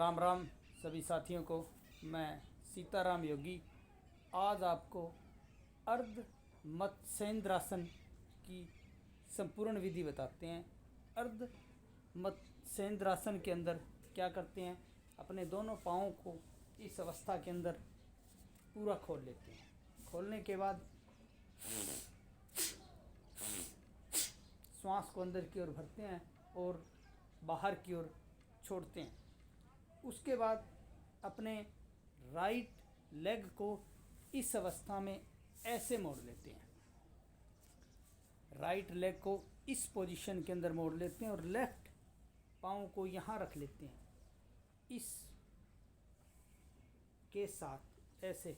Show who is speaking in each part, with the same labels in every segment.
Speaker 1: राम राम सभी साथियों को। मैं सीताराम योगी आज आपको अर्ध मत्स्येंद्रासन की संपूर्ण विधि बताते हैं। अर्ध मत्स्येंद्रासन के अंदर क्या करते हैं, अपने दोनों पाँवों को इस अवस्था के अंदर पूरा खोल लेते हैं। खोलने के बाद श्वास को अंदर की ओर भरते हैं और बाहर की ओर छोड़ते हैं। उसके बाद अपने राइट लेग को इस अवस्था में ऐसे मोड़ लेते हैं। राइट लेग को इस पोजीशन के अंदर मोड़ लेते हैं और लेफ्ट पाँव को यहाँ रख लेते हैं। इस के साथ ऐसे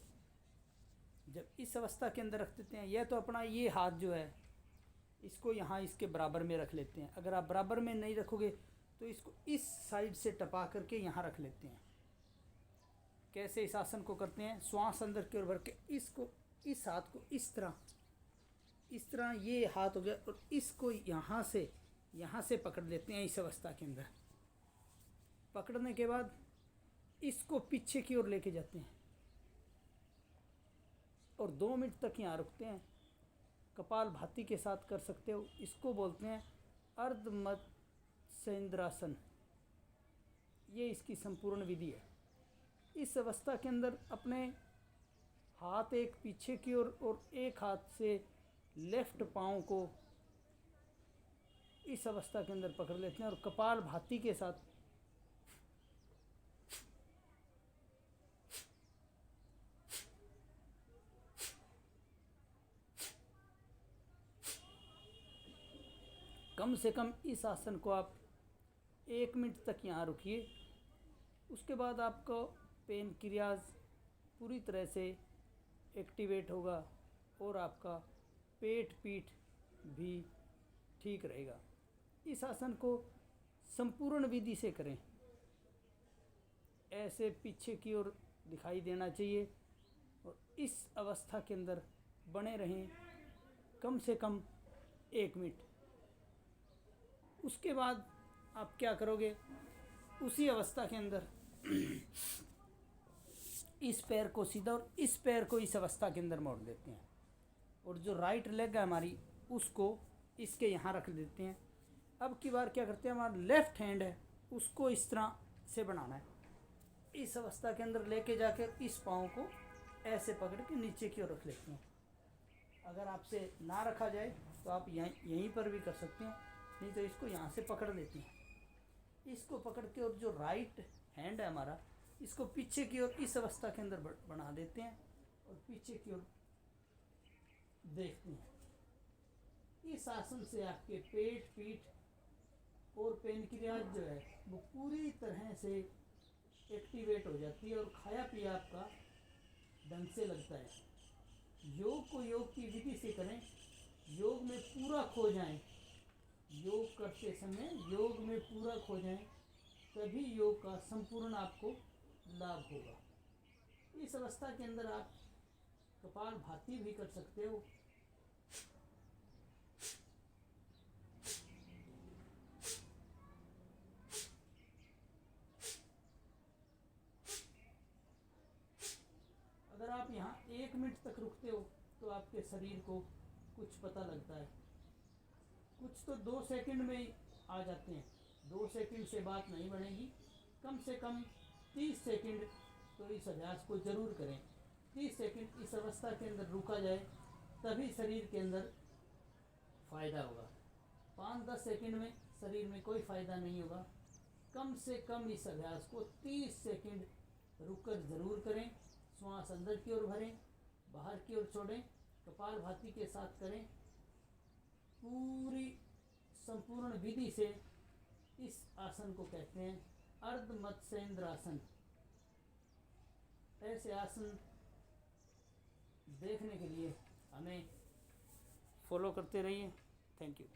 Speaker 1: जब इस अवस्था के अंदर रख देते हैं, यह तो अपना ये हाथ जो है इसको यहाँ इसके बराबर में रख लेते हैं। अगर आप बराबर में नहीं रखोगे तो इसको इस साइड से टपा करके यहाँ रख लेते हैं। कैसे इस आसन को करते हैं, श्वास अंदर की ओर भर के इसको इस हाथ को इस तरह ये हाथ हो गया और इसको यहाँ से पकड़ लेते हैं। इस अवस्था के अंदर पकड़ने के बाद इसको पीछे की ओर लेके जाते हैं और 2 मिनट तक यहाँ रुकते हैं। कपाल भाती के साथ कर सकते हो। इसको बोलते हैं अर्ध मत्स्येंद्रासन। ये इसकी संपूर्ण विधि है। इस अवस्था के अंदर अपने हाथ एक पीछे की ओर और एक हाथ से लेफ्ट पाँव को इस अवस्था के अंदर पकड़ लेते हैं और कपाल भाती के साथ कम से कम इस आसन को आप 1 मिनट तक यहाँ रुकिए। उसके बाद आपको पेनक्रियाज पूरी तरह से एक्टिवेट होगा और आपका पेट पीठ भी ठीक रहेगा। इस आसन को संपूर्ण विधि से करें। ऐसे पीछे की ओर दिखाई देना चाहिए और इस अवस्था के अंदर बने रहें कम से कम 1 मिनट। उसके बाद आप क्या करोगे, उसी अवस्था के अंदर इस पैर को सीधा और इस पैर को इस अवस्था के अंदर मोड़ देते हैं और जो राइट लेग है हमारी उसको इसके यहाँ रख देते हैं। अब की बार क्या करते हैं, हमारा लेफ़्ट हैंड है उसको इस तरह से बनाना है। इस अवस्था के अंदर लेके जाकर इस पाँव को ऐसे पकड़ के नीचे की ओर रख लेते हैं। अगर आपसे ना रखा जाए तो आप यहीं पर भी कर सकते हैं, नहीं तो इसको यहाँ से पकड़ लेते हैं। इसको पकड़ के और जो राइट हैंड है हमारा इसको पीछे की ओर इस अवस्था के अंदर बना देते हैं और पीछे की ओर देखते हैं। इस आसन से आपके पेट पीठ और पेनक्रियाज जो है वो पूरी तरह से एक्टिवेट हो जाती है और खाया पिया आपका ढंग से लगता है। योग को योग की विधि से करें, योग में पूरा खो जाएं। योग करते समय योग में पूरा खो जाएं, तभी योग का संपूर्ण आपको लाभ होगा। इस अवस्था के अंदर आप कपाल भाती भी कर सकते हो। अगर आप यहाँ 1 मिनट तक रुकते हो तो आपके शरीर को कुछ पता लगता है। कुछ तो 2 सेकंड में ही आ जाते हैं। 2 सेकंड से बात नहीं बनेगी, कम से कम 30 सेकंड तो इस अभ्यास को ज़रूर करें। 30 सेकंड इस अवस्था के अंदर रुका जाए तभी शरीर के अंदर फ़ायदा होगा। 5-10 सेकंड में शरीर में कोई फ़ायदा नहीं होगा। कम से कम इस अभ्यास को 30 सेकंड रुककर ज़रूर करें। श्वास अंदर की ओर भरें, बाहर की ओर छोड़ें, कपाल भाती के साथ करें। पूरी संपूर्ण विधि से इस आसन को कहते हैं अर्ध मत्स्येंद्रासन। ऐसे आसन देखने के लिए हमें फॉलो करते रहिए। Thank you.